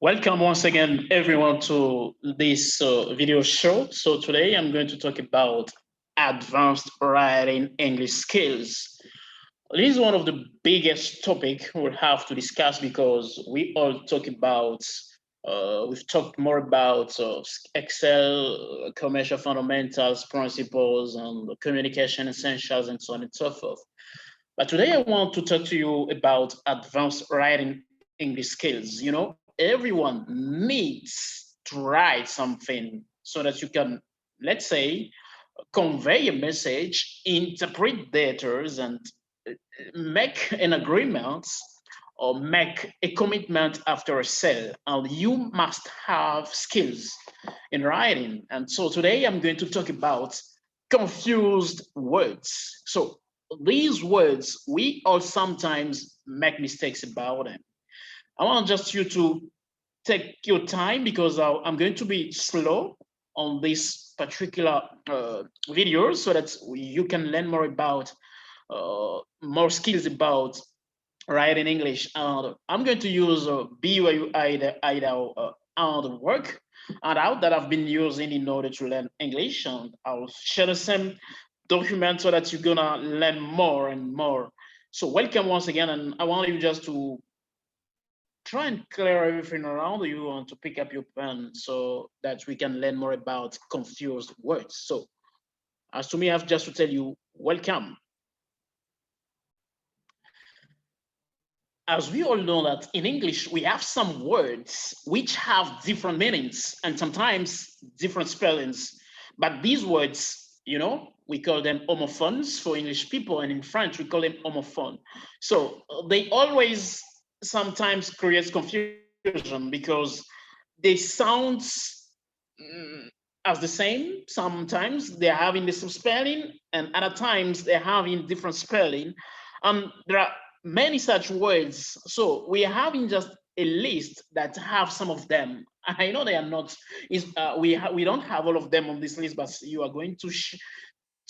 Welcome once again, everyone, to this video show. So today I'm going to talk about advanced writing English skills. This is one of the biggest topic we'll have to discuss because we all talk about, we've talked more about Excel, commercial fundamentals, principles, and communication essentials, and so on and so forth. But today I want to talk to you about advanced writing English skills. Everyone needs to write something so that you can, let's say, convey a message, interpret data, and make an agreement or make a commitment after a sale. And you must have skills in writing. And so today I'm going to talk about confused words. So these words, we all sometimes make mistakes about them. I want just you to take your time because I'm going to be slow on this particular video so that you can learn more skills about writing English. And I'm going to use BYU and work and out that I've been using in order to learn English. And I'll share the same document so that you're gonna learn more and more. So welcome once again, and I want you just to try and clear everything around you and to pick up your pen so that we can learn more about confused words. So as to me, I have just to tell you, welcome. As we all know that in English, we have some words which have different meanings and sometimes different spellings. But these words, we call them homophones for English people, and in French, we call them homophone. So they always sometimes creates confusion because they sound as the same. Sometimes they're having the same spelling, and other times they're having different spelling. There are many such words. So we are having just a list that have some of them. I know they are not. We don't have all of them on this list, but you are going to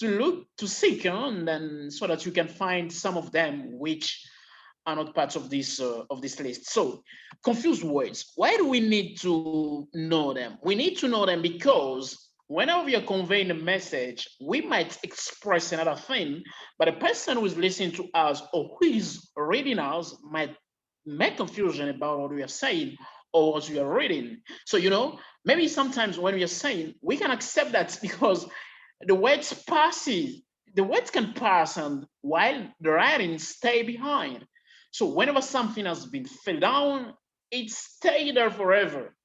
look to seek and then so that you can find some of them which are not parts of this list. So confused words. Why do we need to know them? We need to know them because whenever we are conveying a message, we might express another thing, but the person who is listening to us or who is reading us might make confusion about what we are saying or what we are reading. So, maybe sometimes when we are saying, we can accept that because the words passes, the words can pass and while the writing stay behind. So whenever something has been filled down, it stays there forever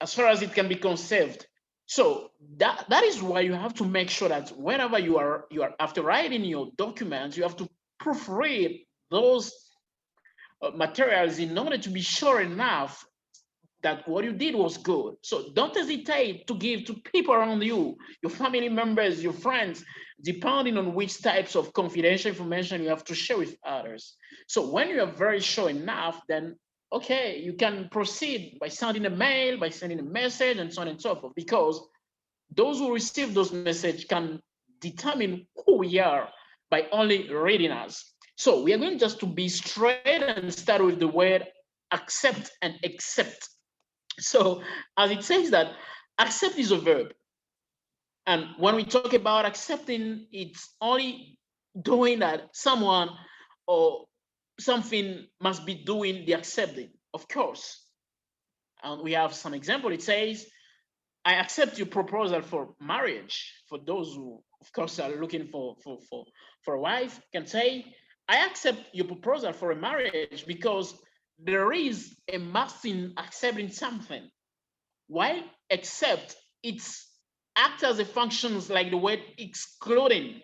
as far as it can be conserved. So that is why you have to make sure that whenever you are after writing your documents, you have to proofread those materials in order to be sure enough that what you did was good. So don't hesitate to give to people around you, your family members, your friends, depending on which types of confidential information you have to share with others. So when you are very sure enough, then okay, you can proceed by sending a mail, by sending a message, and so on and so forth, because those who receive those messages can determine who we are by only reading us. So we are going just to be straight and start with the word accept and accept. So as it says that accept is a verb. And when we talk about accepting, it's only doing that someone or something must be doing the accepting, of course. And we have some example. It says, I accept your proposal for marriage. For those who, of course, are looking for a wife, can say, I accept your proposal for a marriage because there is a must in accepting something. Why except it's act as a functions like the word excluding.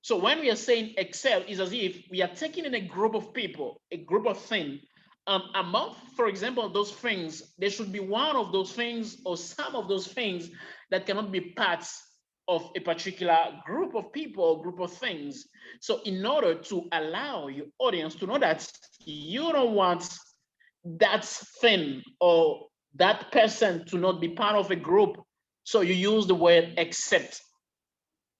So when we are saying except, is as if we are taking in a group of people, a group of things. Among, for example, those things, there should be one of those things or some of those things that cannot be parts of a particular group of people or group of things. So in order to allow your audience to know that you don't want that thing or that person to not be part of a group, so you use the word except.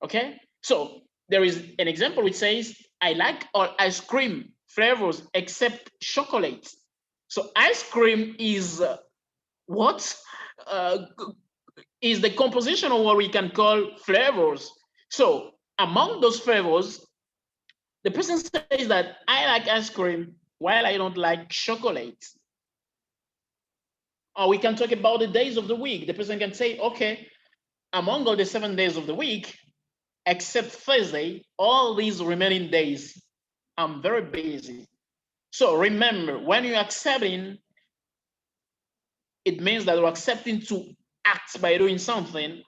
Okay, so there is an example which says, I like all ice cream flavors except chocolate. So ice cream is what is the composition of what we can call flavors. So among those flavors, the person says that I like ice cream while I don't like chocolate. Or we can talk about the days of the week. The person can say, okay, among all the 7 days of the week, except Thursday, all these remaining days, I'm very busy. So remember, when you're accepting, it means that you're accepting to act by doing something.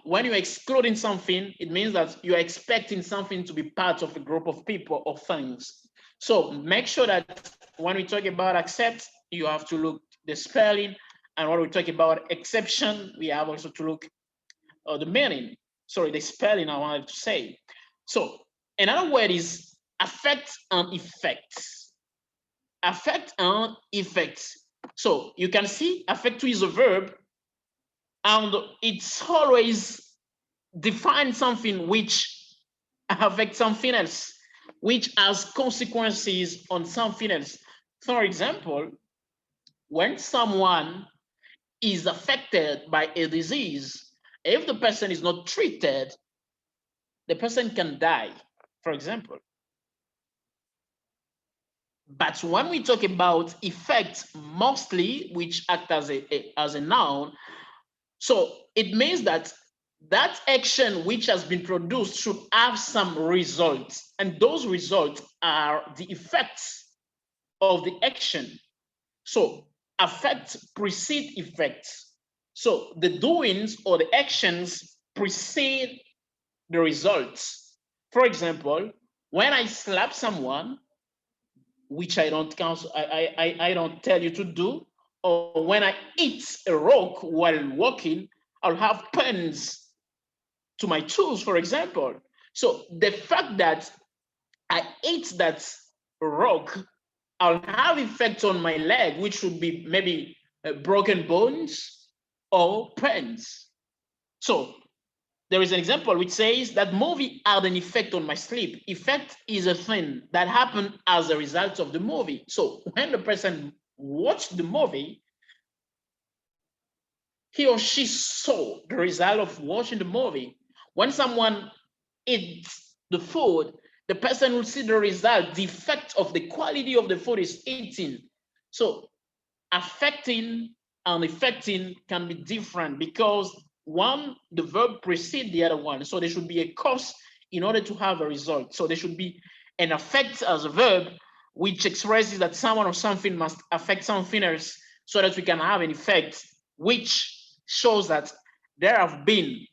When you're excluding something, it means that you're expecting something to be part of a group of people or things. So make sure that when we talk about accept, you have to look the spelling. And when we talk about exception, we have also to look the meaning. Sorry, the spelling I wanted to say. So another word is affect and effects. Affect and effects. So you can see affect is a verb, and it's always define something which affects something else, which has consequences on something else. For example, when someone is affected by a disease, if the person is not treated, the person can die, for example. But when we talk about effects, mostly which act as a noun, so it means that that action which has been produced should have some results, and those results are the effects of the action. So affect precede effects. So the doings or the actions precede the results. For example, when I slap someone, which I don't counsel, I don't tell you to do, or when I eat a rock while walking, I'll have pains to my toes, for example. So the fact that I ate that rock, I'll have effect on my leg, which would be maybe broken bones or pains. So there is an example which says that movie had an effect on my sleep. Effect is a thing that happened as a result of the movie. So when the person watched the movie, he or she saw the result of watching the movie. When someone eats the food, the person will see the result, the effect of the quality of the food is eating. So affecting and affecting can be different because one, the verb precedes the other one. So there should be a cause in order to have a result. So there should be an affect as a verb, which expresses that someone or something must affect something else so that we can have an effect, which shows that there have been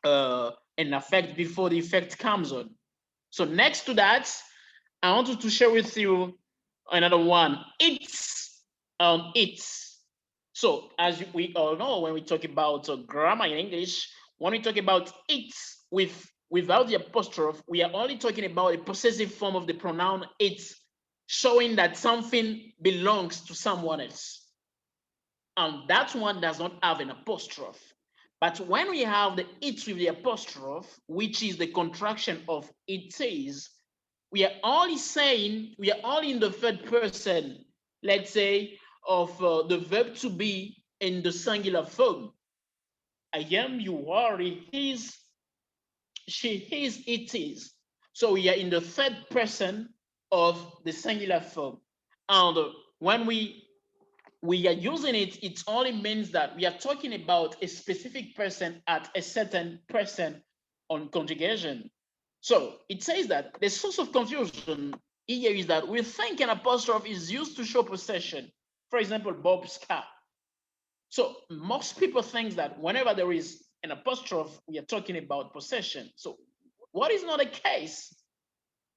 an effect before the effect comes on. So next to that, I wanted to share with you another one. It's. So as we all know, when we talk about grammar in English, when we talk about it's without the apostrophe, we are only talking about a possessive form of the pronoun it's, showing that something belongs to someone else. And that one does not have an apostrophe. But when we have the it with the apostrophe, which is the contraction of it is, we are only saying, we are only in the third person, let's say, of the verb to be in the singular form. I am, you are, he is, she is, it is. So we are in the third person of the singular form. And when we are using it, it only means that we are talking about a specific person at a certain person on conjugation. So it says that the source of confusion here is that we think an apostrophe is used to show possession. For example, Bob's car. So most people think that whenever there is an apostrophe, we are talking about possession. So what is not the case?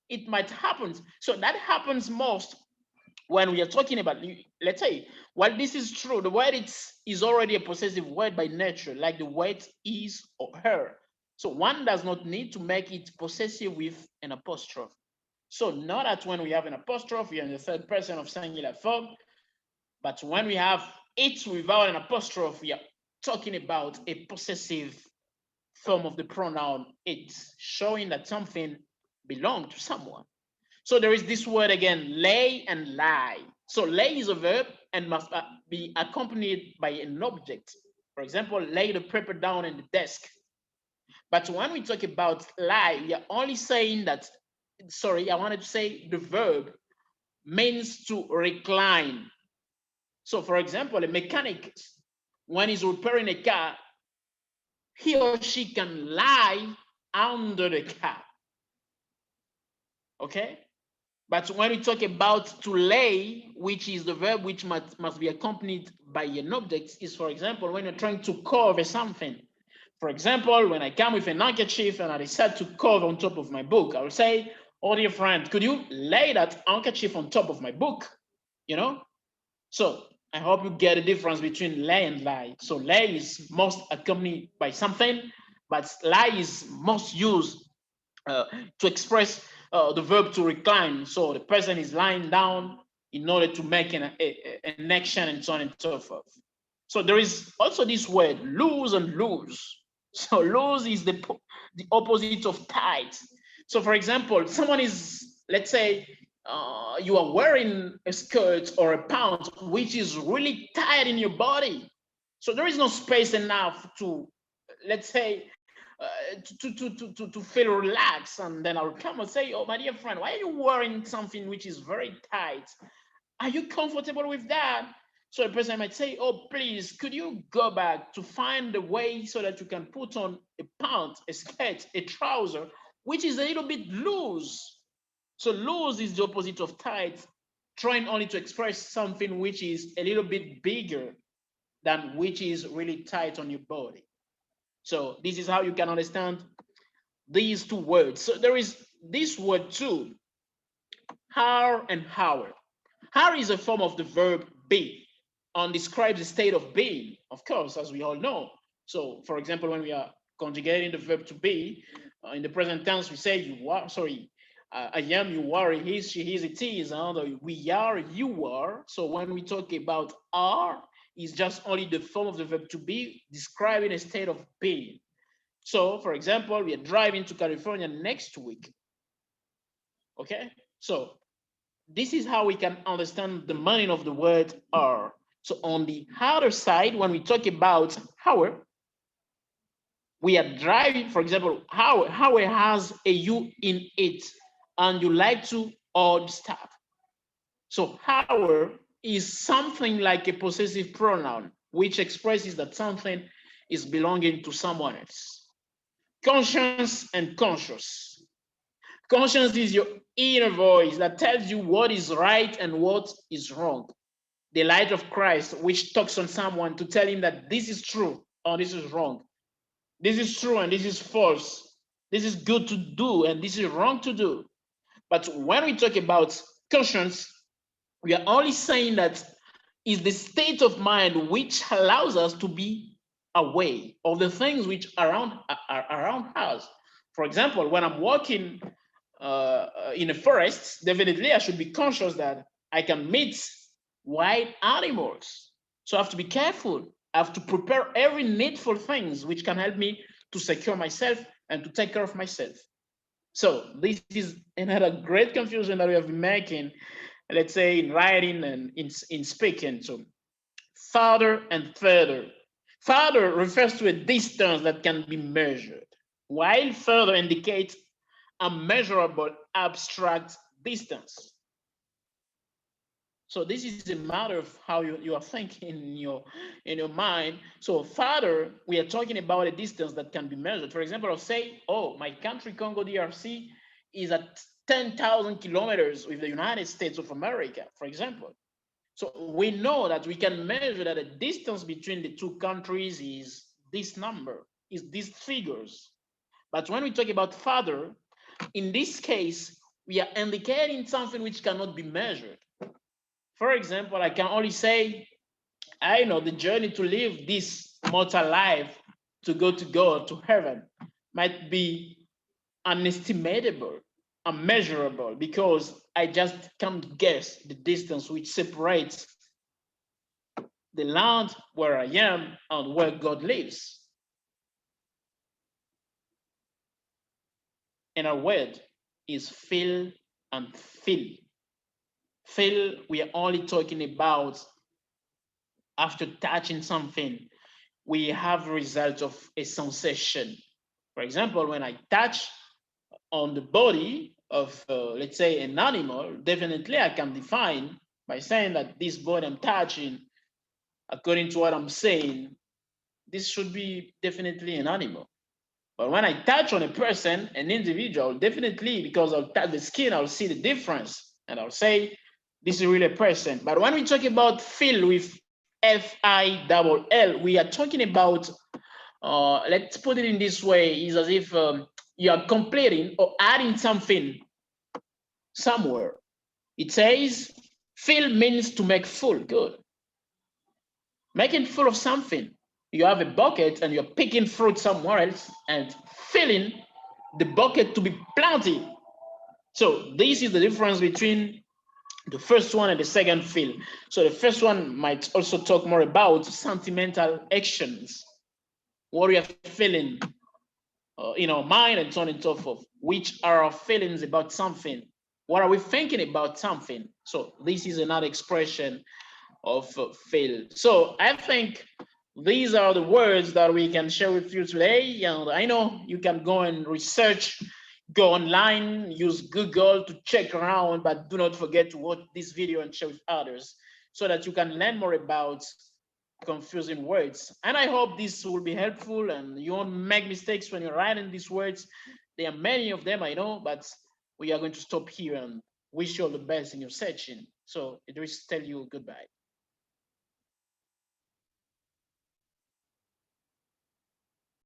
It might happen. So that happens most when we are talking about, let's say, while this is true, the word is already a possessive word by nature, like the word is or her. So one does not need to make it possessive with an apostrophe. So not that when we have an apostrophe, we are in the third person of singular form, but when we have it without an apostrophe, we are talking about a possessive form of the pronoun it, showing that something belongs to someone. So there is this word again, lay and lie. So lay is a verb and must be accompanied by an object. For example, lay the paper down on the desk. But when we talk about lie, we are only saying that, sorry, I wanted to say the verb means to recline. So for example, a mechanic, when he's repairing a car, he or she can lie under the car. Okay? But when we talk about to lay, which is the verb which must be accompanied by an object, is for example, when you're trying to cover something. For example, when I come with a handkerchief and I decide to cover on top of my book, I will say, oh dear friend, could you lay that handkerchief on top of my book? You know? So I hope you get a difference between lay and lie. So lay is most accompanied by something, but lie is most used to express the verb to recline. So the person is lying down in order to make an action and so on and so forth. So there is also this word lose and lose. So lose is the opposite of tight. So for example, someone is, let's say, you are wearing a skirt or a pant which is really tight in your body. So there is no space enough to, let's say, to feel relaxed. And then I'll come and say, oh, my dear friend, why are you wearing something which is very tight? Are you comfortable with that? So the person might say, oh, please, could you go back to find a way so that you can put on a pant, a skirt, a trouser, which is a little bit loose. So loose is the opposite of tight, trying only to express something which is a little bit bigger than which is really tight on your body. So this is how you can understand these two words. So there is this word too, har and hour. Har is a form of the verb be and describes the state of being, of course, as we all know. So for example, when we are conjugating the verb to be, in the present tense, we say you are, sorry, I am, you are, he is, she is, it is, and we are, you are. So when we talk about are, is just only the form of the verb to be describing a state of being. So, for example, we are driving to California next week. Okay, so this is how we can understand the meaning of the word are. So on the other side, when we talk about how, we are driving, for example, how has a you in it, and you like to odd stuff. So how is something like a possessive pronoun, which expresses that something is belonging to someone else. Conscience and conscious. Conscience is your inner voice that tells you what is right and what is wrong. The light of Christ, which talks on someone to tell him that this is true or this is wrong. This is true and this is false. This is good to do and this is wrong to do. But when we talk about conscience, we are only saying that is the state of mind which allows us to be aware of the things which are around us. For example, when I'm walking in a forest, definitely I should be conscious that I can meet wild animals. So I have to be careful. I have to prepare every needful things which can help me to secure myself and to take care of myself. So this is another great confusion that we have been making, let's say in writing and in speaking. So farther and further. Farther refers to a distance that can be measured, while further indicates a measurable abstract distance. So this is a matter of how you are thinking in your mind. So farther, we are talking about a distance that can be measured. For example, I'll say, oh, my country, Congo DRC, is at 10,000 kilometers with the United States of America, for example. So we know that we can measure that the distance between the two countries is this number, is these figures. But when we talk about farther, in this case, we are indicating something which cannot be measured. For example, I can only say, I know the journey to live this mortal life to go to God, to heaven, might be unestimable, unmeasurable, because I just can't guess the distance which separates the land where I am and where God lives. And our word is fill and fill. Feel, we are only talking about after touching something, we have a result of a sensation. For example, when I touch on the body of, let's say, an animal, definitely I can define by saying that this body I'm touching, according to what I'm saying, this should be definitely an animal. But when I touch on a person, an individual, definitely because I'll touch the skin, I'll see the difference and I'll say, this is really a person. But when we talk about feel with FILL, we are talking about, let's put it in this way, is as if you are completing or adding something somewhere. It says, fill means to make full. Good. Making full of something. You have a bucket and you're picking fruit somewhere else and filling the bucket to be plenty. So this is the difference between the first one and the second fill. So the first one might also talk more about sentimental actions, what we are feeling in our mind and so on and so forth, which are our feelings about something, what are we thinking about something. So this is another expression of feel. So I think these are the words that we can share with you today. And I know you can go and research, go online, use Google to check around, but do not forget to watch this video and share with others so that you can learn more about confusing words. And I hope this will be helpful and you won't make mistakes when you're writing these words. There are many of them, I know, but we are going to stop here and wish you all the best in your searching. So Idris, tell you goodbye.